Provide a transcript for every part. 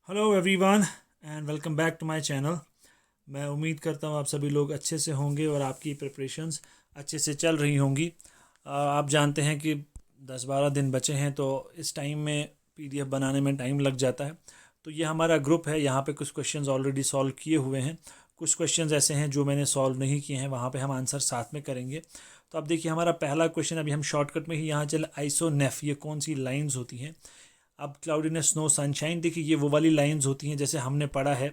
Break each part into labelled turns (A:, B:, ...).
A: Hello everyone and welcome back to my channel. मैं उम्मीद करता हूँ आप सभी लोग अच्छे से होंगे और आपकी प्रिपरेशंस अच्छे से चल रही होंगी। आप जानते हैं कि 10-12 दिन बचे हैं, तो इस टाइम में पीडीएफ बनाने में टाइम लग जाता है। तो ये हमारा ग्रुप है, यहाँ पे कुछ क्वेश्चंस ऑलरेडी सॉल्व किए हुए हैं, कुछ क्वेश्चंस ऐसे हैं जो मैंने सॉल्व नहीं किए हैं, वहाँ पे हम आंसर साथ में करेंगे। तो अब देखिए हमारा पहला क्वेश्चन, अभी हम शॉर्टकट में ही यहाँ चले। आइसोनेफ ये कौन सी लाइन्स होती हैं? अब क्लाउडीनेस, स्नो, सनशाइन, देखिए ये वो वाली लाइंस होती हैं जैसे हमने पढ़ा है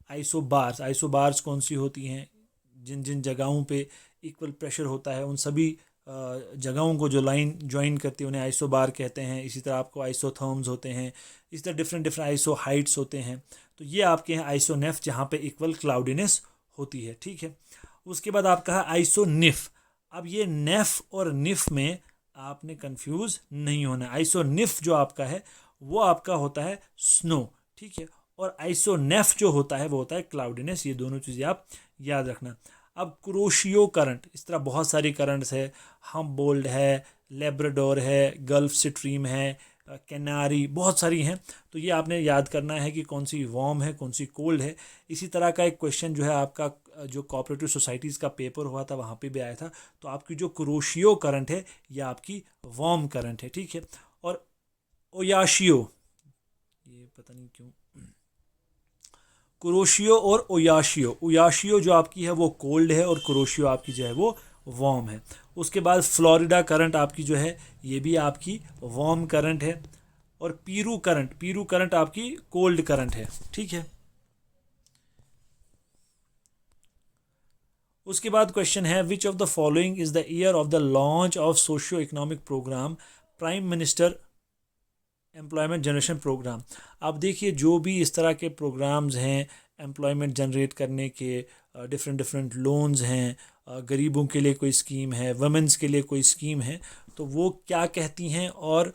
A: आइसोबार्स। आइसोबार्स कौन सी होती हैं? जिन जिन जगहों पे इक्वल प्रेशर होता है उन सभी जगहों को जो लाइन ज्वाइन करती है उन्हें आइसोबार कहते हैं। इसी तरह आपको आइसोथर्म्स होते हैं, इसी तरह डिफरेंट डिफरेंट आइसो हाइट्स होते हैं। तो ये आपके हैं आइसोनेफ, जहाँ पे इक्वल क्लाउडीनेस होती है। ठीक है, उसके बाद आपका है आइसोनिफ। अब ये नेफ और निफ में आपने कंफ्यूज नहीं होना। आइसोनिफ जो आपका है वो आपका होता है स्नो, ठीक है, और आइसोनेफ जो होता है वो होता है क्लाउडीनेस। ये दोनों चीज़ें आप याद रखना। अब क्रोशियो करंट, इस तरह बहुत सारी करंट्स है, हम बोल्ड है, लेब्राडोर है, गल्फ स्ट्रीम है, कैनारी, बहुत सारी हैं। तो ये आपने याद करना है कि कौन सी वार्म है कौन सी कोल्ड है। इसी तरह का एक क्वेश्चन जो है आपका जो कोऑपरेटिव सोसाइटीज़ का पेपर हुआ था वहाँ पे भी आया था। तो आपकी जो क्रोशियो करंट है ये आपकी वार्म करंट है। ठीक है, और ओयाशियो, ये पता नहीं क्यों, कुरोशियो और ओयाशियो, ओयाशियो जो आपकी है वो कोल्ड है और कुरोशियो आपकी जो है वो वार्म है। उसके बाद फ्लोरिडा करंट आपकी जो है ये भी आपकी वार्म करंट है। और पीरू करंट, पीरू करंट आपकी कोल्ड करंट है। ठीक है, उसके बाद क्वेश्चन है which of the following is the year of the launch of socio economic programme prime minister employment generation programme. अब देखिए जो भी इस तरह के प्रोग्राम्स हैं एम्प्लॉयमेंट जनरेट करने के, डिफरेंट डिफरेंट लोन्स हैं, गरीबों के लिए कोई स्कीम है, वमेंस के लिए कोई स्कीम है, तो वो क्या कहती हैं, और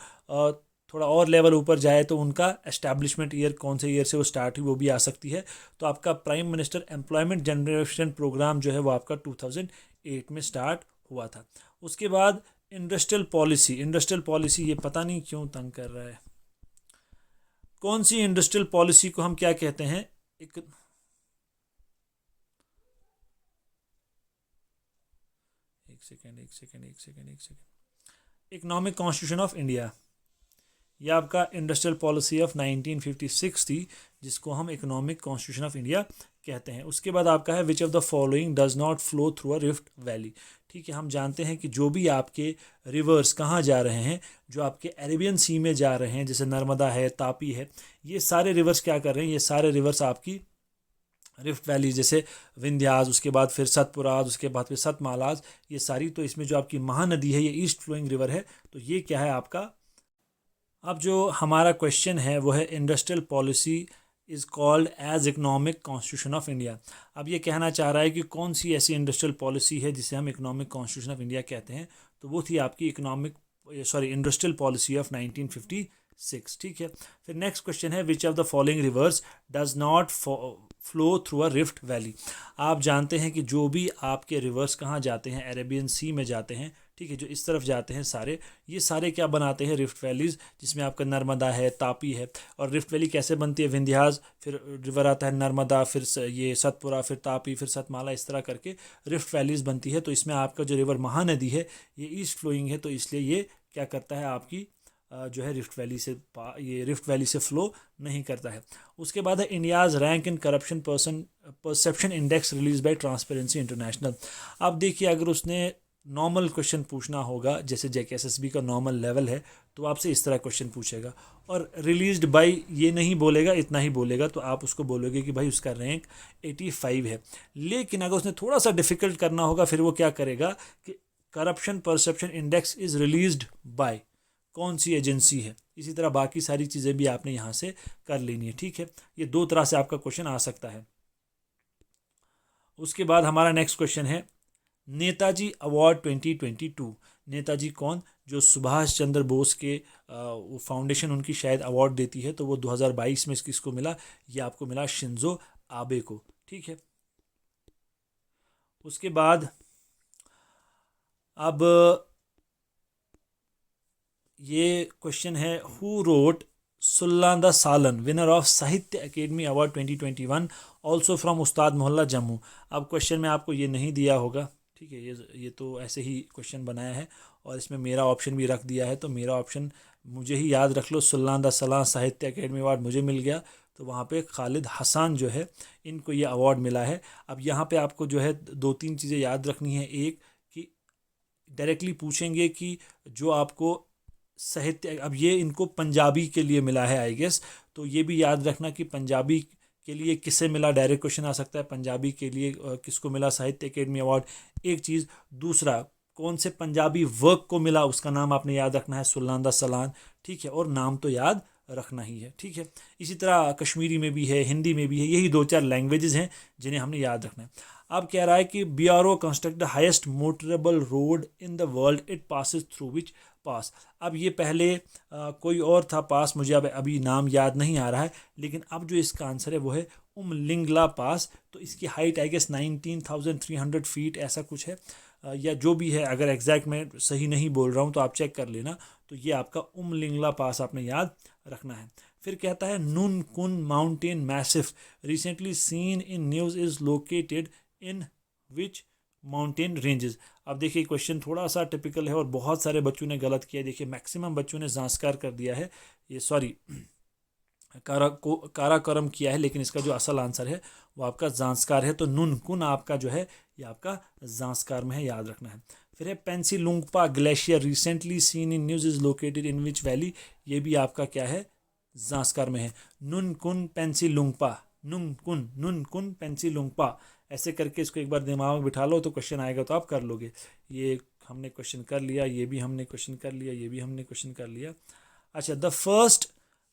A: थोड़ा और लेवल ऊपर जाए तो उनका एस्टैब्लिशमेंट ईयर कौन से ईयर से वो स्टार्ट हुई वो भी आ सकती है। तो आपका prime minister employment generation programme जो है वो आपका 2008 में स्टार्ट हुआ था। उसके बाद इंडस्ट्रियल पॉलिसी, इंडस्ट्रियल पॉलिसी ये पता नहीं क्यों तंग कर रहा है। कौन सी इंडस्ट्रियल पॉलिसी को हम क्या कहते हैं? एक second, economic constitution of India, ये आपका इंडस्ट्रियल पॉलिसी ऑफ 1956 थी, जिसको हम इकोनॉमिक कॉन्स्टिट्यूशन ऑफ इंडिया कहते हैं। उसके बाद आपका है which of the following does not flow through a rift valley. ठीक है, हम जानते हैं कि जो भी आपके रिवर्स कहाँ जा रहे हैं, जो आपके अरेबियन सी में जा रहे हैं, जैसे नर्मदा है, तापी है, ये सारे रिवर्स क्या कर रहे हैं? ये सारे रिवर्स आपकी रिफ्ट वैली, जैसे विंध्यास, उसके बाद फिर सतपुराज, उसके बाद फिर सतमालाज, ये सारी, तो इसमें जो आपकी महानदी है ये ईस्ट फ्लोइंग रिवर है। तो ये क्या है आपका? अब जो हमारा क्वेश्चन है वो है industrial policy is called as economic constitution of India. अब ये कहना चाह रहा है कि कौन सी ऐसी इंडस्ट्रियल पॉलिसी है जिसे हम इकोनॉमिक कॉन्स्टिट्यूशन ऑफ इंडिया कहते हैं। तो वो थी आपकी इंडस्ट्रियल पॉलिसी ऑफ 1956। ठीक है, फिर नेक्स्ट क्वेश्चन है which of the following rivers does not flow through a rift valley. आप जानते हैं कि जो भी आपके रिवर्स कहाँ जाते हैं, अरेबियन सी में जाते हैं, ठीक है, जो इस तरफ जाते हैं सारे, ये सारे क्या बनाते हैं? रिफ्ट वैलीज़, जिसमें आपका नर्मदा है, तापी है। और रिफ्ट वैली कैसे बनती है? विंध्यास, फिर रिवर आता है नर्मदा, फिर ये सतपुरा, फिर तापी, फिर सतमाला, इस तरह करके रिफ्ट वैलीज़ बनती है। तो इसमें आपका जो रिवर महानदी है ये ईस्ट फ्लोइंग है, तो इसलिए ये क्या करता है आपकी जो है ये रिफ्ट वैली से फ्लो नहीं करता है। उसके बाद है India's rank in corruption perception index release by transparency international. अब देखिए अगर उसने नॉर्मल क्वेश्चन पूछना होगा, जैसे JKSSB का नॉर्मल लेवल है, तो आपसे इस तरह क्वेश्चन पूछेगा, और रिलीज्ड बाय ये नहीं बोलेगा, इतना ही बोलेगा, तो आप उसको बोलोगे कि भाई उसका रैंक 85 है। लेकिन अगर उसने थोड़ा सा डिफिकल्ट करना होगा, फिर वो क्या करेगा कि corruption perception index is released by कौन सी एजेंसी है। इसी तरह बाकी सारी चीज़ें भी आपने यहाँ से कर लेनी है। ठीक है, ये दो तरह से आपका क्वेश्चन आ सकता है। उसके बाद हमारा नेक्स्ट क्वेश्चन है नेताजी अवार्ड 2022। नेताजी कौन? जो सुभाष चंद्र बोस के फाउंडेशन उनकी शायद अवार्ड देती है, तो वो 2022 में किसको मिला? ये आपको मिला शिंजो आबे को। ठीक है, उसके बाद अब ये क्वेश्चन है हु रोट सुल्लादा सालन, विनर ऑफ साहित्य अकेडमी अवार्ड 2021, ऑल्सो फ्रॉम उस्ताद मोहल्ला जम्मू। अब क्वेश्चन में आपको ये नहीं दिया होगा, ठीक है, ये तो ऐसे ही क्वेश्चन बनाया है और इसमें मेरा ऑप्शन भी रख दिया है, तो मेरा ऑप्शन मुझे ही याद रख लो, सुल्लादा सलान साहित्य अकेडमी अवार्ड मुझे मिल गया, तो वहाँ पे खालिद हसन जो है इनको ये अवार्ड मिला है। अब यहाँ पे आपको जो है दो तीन चीज़ें याद रखनी है। एक कि डायरेक्टली पूछेंगे कि जो आपको साहित्य, अब ये इनको पंजाबी के लिए मिला है आई गेस, तो ये भी याद रखना कि पंजाबी के लिए किसे मिला, डायरेक्ट क्वेश्चन आ सकता है, पंजाबी के लिए किसको मिला साहित्य अकेडमी अवार्ड, एक चीज़। दूसरा, कौन से पंजाबी वर्क को मिला, उसका नाम आपने याद रखना है, सुल्लादा सलान, ठीक है, और नाम तो याद रखना ही है, ठीक है। इसी तरह कश्मीरी में भी है, हिंदी में भी है, यही दो चार लैंग्वेजेस हैं जिन्हें हमने याद रखना है। अब कह रहा है कि BRO construct the highest motorable road in the world, it passes through which pass. अब ये पहले कोई और था पास, मुझे अब अभी नाम याद नहीं आ रहा है, लेकिन अब जो इसका आंसर है वो है उमलिंगला पास। तो इसकी हाइट आई गेस 19,300 फीट ऐसा कुछ है, या जो भी है, अगर एग्जैक्ट मैं सही नहीं बोल रहा हूँ तो आप चेक कर लेना। तो ये आपका उमलिंगला पास आपने याद रखना है। फिर कहता है नुन कुन mountain massif recently seen in news is located in which mountain ranges. अब देखिए क्वेश्चन थोड़ा सा टिपिकल है और बहुत सारे बच्चों ने गलत किया। देखिए मैक्सिमम बच्चों ने ज़ांस्कार कर दिया है, ये सॉरी काराकोरम किया है, लेकिन इसका जो असल आंसर है वो आपका ज़ांस्कार है। तो नुन कुन आपका जो है ये आपका ज़ांस्कार में है, याद रखना है। फिर है Pensilungpa glacier recently seen in news is located in which valley, ये भी आपका क्या है, ज़ांस्कार में है। नुन कुन पेंसिलुंगपा, नुन कुन पेंसिलुंगपा, ऐसे करके इसको एक बार दिमाग में बिठा लो तो क्वेश्चन आएगा तो आप कर लोगे। ये हमने क्वेश्चन कर लिया, ये भी हमने क्वेश्चन कर लिया, ये भी हमने क्वेश्चन कर लिया। अच्छा, the first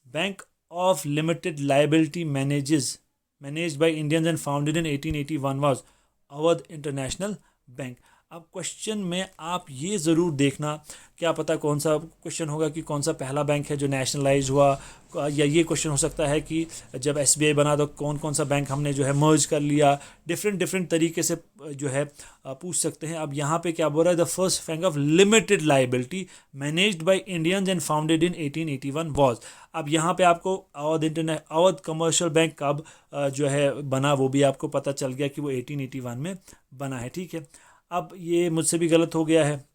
A: bank of limited liability managed by Indians and founded in 1881 was Awadh international bank. अब क्वेश्चन में आप ये ज़रूर देखना, क्या पता कौन सा क्वेश्चन होगा कि कौन सा पहला बैंक है जो नेशनलाइज हुआ, या ये क्वेश्चन हो सकता है कि जब SBI बना तो कौन कौन सा बैंक हमने जो है मर्ज कर लिया। डिफरेंट तरीके से जो है पूछ सकते हैं। अब यहाँ पे क्या बोल रहा है, the first bank of limited liability managed by Indians and founded in 1881 was. अब यहाँ पे आपको अवध कमर्शियल बैंक कब जो है बना वो भी आपको पता चल गया कि वो 1881 में बना है, ठीक है। अब ये मुझसे भी गलत हो गया है,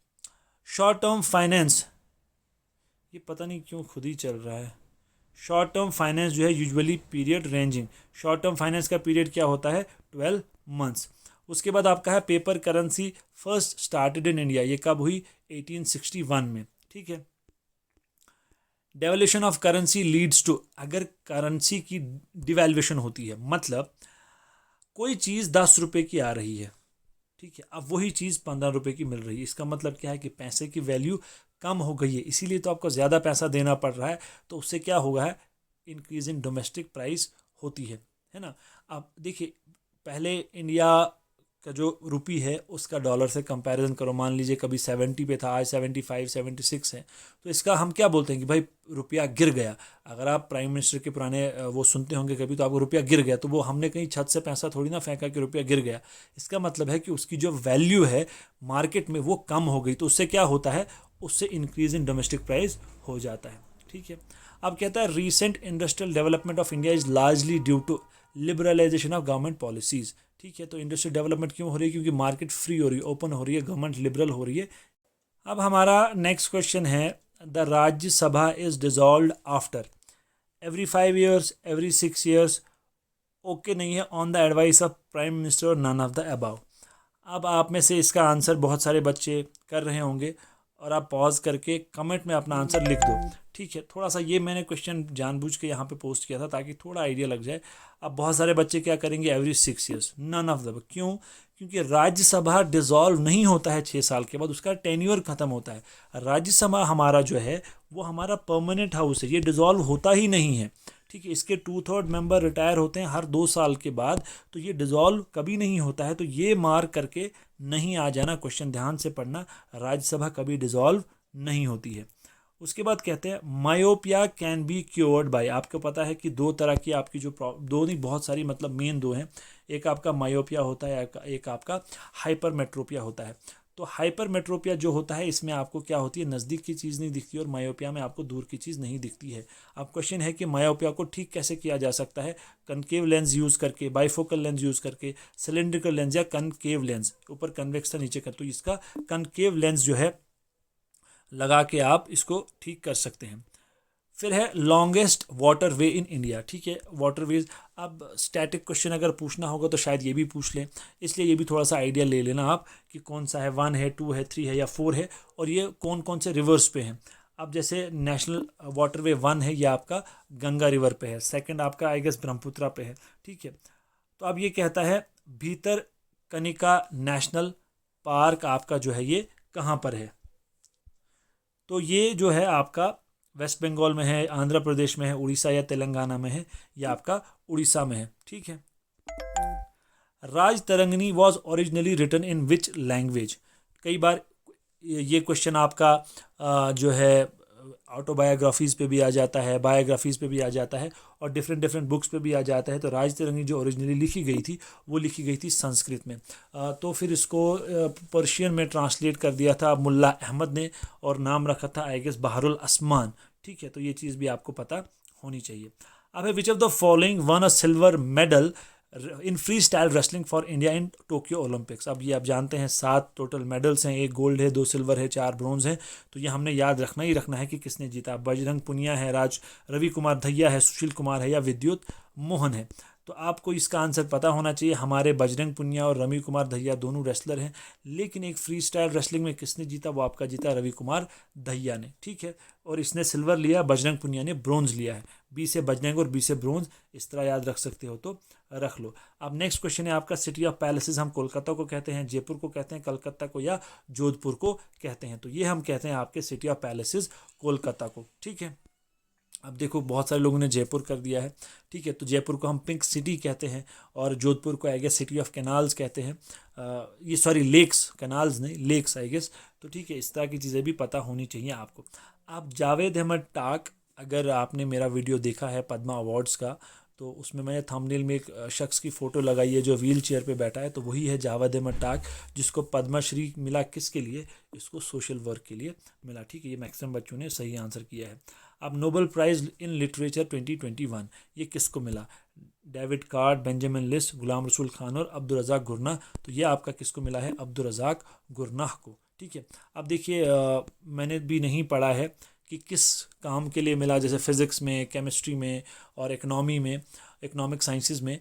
A: शॉर्ट टर्म फाइनेंस, ये पता नहीं क्यों खुद ही चल रहा है। शॉर्ट टर्म फाइनेंस जो है usually period ranging, short term finance का पीरियड क्या होता है, 12 मंथ्स। उसके बाद आपका है paper currency first started in India, ये कब हुई, 1861 में, ठीक है। Devaluation of currency leads to, अगर करेंसी की डिवैल्यूएशन होती है, मतलब कोई चीज़ 10 रुपये की आ रही है, ठीक है, अब वही चीज़ 15 रुपये की मिल रही है, इसका मतलब क्या है कि पैसे की वैल्यू कम हो गई है, इसीलिए तो आपको ज़्यादा पैसा देना पड़ रहा है। तो उससे क्या होगा है, इंक्रीज इन डोमेस्टिक प्राइस होती है ना। अब देखिए पहले इंडिया का जो रुपी है उसका डॉलर से कंपैरिजन करो, मान लीजिए कभी 70 पे था, आज 75 76 है, तो इसका हम क्या बोलते हैं कि भाई रुपया गिर गया। अगर आप प्राइम मिनिस्टर के पुराने वो सुनते होंगे कभी, तो आपको रुपया गिर गया, तो वो हमने कहीं छत से पैसा थोड़ी ना फेंका कि रुपया गिर गया। इसका मतलब है कि उसकी जो वैल्यू है मार्केट में वो कम हो गई, तो उससे क्या होता है, उससे इंक्रीज इन डोमेस्टिक प्राइस हो जाता है, ठीक है। अब कहता है recent industrial development of India is largely due to liberalisation of government policies, ठीक है। तो इंडस्ट्रियल डेवलपमेंट क्यों हो रही है, क्योंकि मार्केट फ्री हो रही है, ओपन हो रही है, गवर्नमेंट लिबरल हो रही है। अब हमारा नेक्स्ट क्वेश्चन है, the Rajya Sabha is dissolved after every 5 years, every 6 years, okay नहीं है, on the advice of prime minister और नन ऑफ द अबव। अब आप में से इसका आंसर बहुत सारे बच्चे कर रहे होंगे और आप पॉज करके कमेंट में अपना आंसर लिख दो, ठीक है। थोड़ा सा ये मैंने क्वेश्चन जानबूझ के यहाँ पे पोस्ट किया था ताकि थोड़ा आइडिया लग जाए। अब बहुत सारे बच्चे क्या करेंगे, every 6 years, none of the, क्यों, क्योंकि राज्यसभा डिसॉल्व नहीं होता है 6 साल के बाद, उसका टेन्योर खत्म होता है। राज्यसभा हमारा जो है वो हमारा परमानेंट हाउस है, ये डिसॉल्व होता ही नहीं है, ठीक है। इसके 2/3 मेंबर रिटायर होते हैं हर 2 साल के बाद, तो ये डिसॉल्व कभी नहीं होता है। तो ये मार्क करके नहीं आ जाना, क्वेश्चन ध्यान से पढ़ना, राज्यसभा कभी डिसॉल्व नहीं होती है। उसके बाद कहते हैं myopia can be cured by, आपको पता है कि 2 तरह की आपकी जो दो नहीं बहुत सारी मतलब मेन 2 हैं, एक आपका मायोपिया होता है, एक आपका हाइपरमेट्रोपिया होता है। तो हाइपरमेट्रोपिया जो होता है इसमें आपको क्या होती है, नज़दीक की चीज़ नहीं दिखती और मायोपिया में आपको दूर की चीज़ नहीं दिखती है। अब क्वेश्चन है कि मायोपिया को ठीक कैसे किया जा सकता है, कनकेव लेंस यूज़ करके, बाइफोकल लेंस यूज़ करके, सिलेंड्रिकल लेंस या कनकेव लेंस, ऊपर कन्वेक्स था नीचे कर, तो इसका कनकेव लेंस जो है लगा के आप इसको ठीक कर सकते हैं। फिर है longest water way in India, ठीक है, वाटरवेज। अब स्टैटिक क्वेश्चन अगर पूछना होगा तो शायद ये भी पूछ लें, इसलिए ये भी थोड़ा सा आइडिया ले लेना आप कि कौन सा है, 1 है, 2 है, 3 है या 4 है, और ये कौन कौन से रिवर्स पे हैं। अब जैसे नेशनल वाटरवे 1 है, ये आपका गंगा रिवर पे है, सेकंड आपका आई गेस ब्रह्मपुत्रा पे है, ठीक है। तो अब ये कहता है भीतर कनिका नेशनल पार्क आपका जो है ये कहाँ पर है, तो ये जो है आपका वेस्ट बंगाल में है, आंध्र प्रदेश में है, उड़ीसा या तेलंगाना में है, या आपका उड़ीसा में है, ठीक है। Rajatarangini was originally written in which language. कई बार ये क्वेश्चन आपका जो है ऑटोबायोग्राफीज़ पे भी आ जाता है, बायोग्राफीज़ पे भी आ जाता है, और डिफरेंट डिफरेंट बुक्स पे भी आ जाता है। तो राज तरंगिणी जो ओरिजिनली लिखी गई थी वो लिखी गई थी संस्कृत में, तो फिर इसको पर्शियन में ट्रांसलेट कर दिया था मुल्ला अहमद ने, और नाम रखा था आई गेस बहरुल अस्मान, ठीक है। तो ये चीज़ भी आपको पता होनी चाहिए। अब है which of the following one a silver medal in free style wrestling for India in Tokyo Olympics. अब ये आप जानते हैं 7 टोटल मेडल्स हैं, 1 गोल्ड है, 2 सिल्वर है, 4 ब्रॉन्ज है, तो ये हमने याद रखना ही रखना है कि किसने जीता। बजरंग पुनिया है, रवि कुमार दहिया है, सुशील कुमार है, या विद्युत मोहन है। तो आपको इसका आंसर पता होना चाहिए। हमारे बजरंग पुनिया और रवि कुमार दहिया दोनों रेसलर हैं, लेकिन एक फ्री स्टाइल रेसलिंग में किसने जीता, वो आपका जीता रवि कुमार दहिया ने, ठीक है। और इसने सिल्वर लिया, बजरंग पुनिया ने ब्रॉन्ज लिया है। बी से बजरंग और बी से ब्रॉन्ज, इस तरह याद रख सकते हो तो रख लो। अब नेक्स्ट क्वेश्चन है आपका सिटी ऑफ पैलेसेस हम कोलकाता को कहते हैं, जयपुर को कहते हैं, कलकत्ता को या जोधपुर को कहते हैं। तो ये हम कहते हैं आपके सिटी ऑफ पैलेसेस कोलकाता को, ठीक है। अब देखो बहुत सारे लोगों ने जयपुर कर दिया है, ठीक है। तो जयपुर को हम पिंक सिटी कहते हैं, और जोधपुर को I guess city of canals कहते हैं, ये सॉरी लेक्स, कैनाल्स नहीं लेक्स आई गेस। तो ठीक है, इस तरह की चीज़ें भी पता होनी चाहिए आपको। अब जावेद अहमद टाक, अगर आपने मेरा वीडियो देखा है पद्मा अवार्ड्स का, तो उसमें मैंने थंबनेल में एक शख्स की फ़ोटो लगाई है जो व्हील चेयर पर बैठा है, तो वही है जावेद अहमद टाक, जिसको पद्मश्री मिला किसके लिए, इसको सोशल वर्क के लिए मिला, ठीक है। ये मैक्सिमम बच्चों ने सही आंसर किया है। अब नोबेल प्राइज़ इन लिटरेचर 2021 ये किसको मिला, David card, Benjamin list, Ghulam Rasool Khan और अब्दुल रज़ाक गुरनाह। तो ये आपका किसको मिला है, अब्दुल रज़ाक गुरनाह को, ठीक है। अब देखिए मैंने भी नहीं पढ़ा है कि किस काम के लिए मिला, जैसे फ़िज़िक्स में, केमिस्ट्री में और इकनॉमी में, इकनॉमिक साइंसेस में,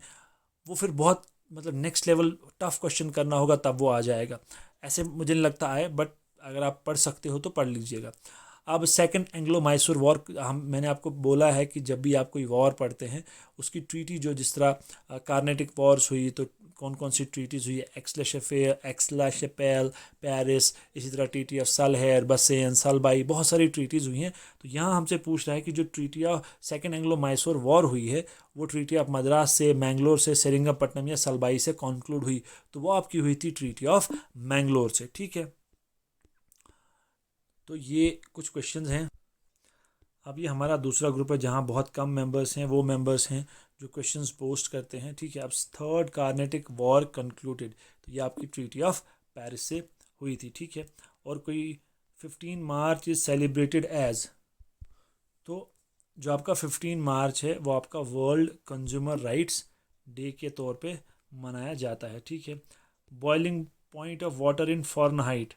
A: वो फिर बहुत मतलब नेक्स्ट लेवल टफ क्वेश्चन करना होगा तब वो आ जाएगा, ऐसे मुझे नहीं लगता आए, बट अगर आप पढ़ सकते हो तो पढ़ लीजिएगा। अब सेकंड एंग्लो मैसूर वॉर, मैंने आपको बोला है कि जब भी आप कोई वॉर पढ़ते हैं उसकी ट्रीटी, जो जिस तरह कार्नेटिक वॉर्स हुई तो कौन कौन सी ट्रीटीज़ हुई, एक्सला-शेपेल, पेरिस, इसी तरह ट्रीटी ऑफ सलहेर, बसेन, सलबाई, बहुत सारी ट्रीटीज़ हुई हैं। तो यहाँ हमसे पूछ रहा है कि जो treaty of second Anglo Mysore war हुई है वो ट्रीटी ऑफ मद्रास से, मैंगलोर से, सेरिंगपट्टनम या सलबाई से कॉन्क्लूड हुई, तो वो आपकी हुई थी ट्रीटी ऑफ मैंगलोर से, ठीक है। तो ये कुछ क्वेश्चंस हैं। अब ये हमारा दूसरा ग्रुप है जहाँ बहुत कम मेंबर्स हैं, वो मेंबर्स हैं जो क्वेश्चंस पोस्ट करते हैं, ठीक है। अब थर्ड कार्नेटिक वॉर कंक्लूडेड, तो ये आपकी ट्रीटी ऑफ पेरिस से हुई थी, ठीक है। और कोई 15 मार्च इज़ सेलिब्रेटेड एज, तो जो आपका 15 मार्च है वो आपका वर्ल्ड कंज्यूमर राइट्स डे के तौर पे मनाया जाता है, ठीक है। Boiling point of water in Fahrenheit,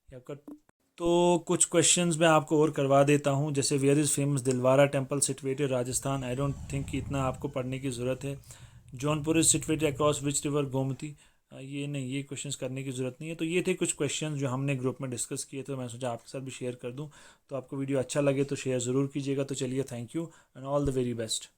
A: ये आपका। तो कुछ क्वेश्चंस मैं आपको और करवा देता हूँ, जैसे where is famous Dilwara temple situated Rajasthan, I don't think कि इतना आपको पढ़ने की ज़रूरत है। Jaunpur is situated across which river, Gomti, ये नहीं, ये क्वेश्चंस करने की ज़रूरत नहीं है। तो ये थे कुछ क्वेश्चंस जो हमने ग्रुप में डिस्कस किए थे, मैं सोचा आपके साथ भी शेयर कर दूँ। तो आपको वीडियो अच्छा लगे तो शेयर ज़रूर कीजिएगा। तो चलिए, thank you and all the very best.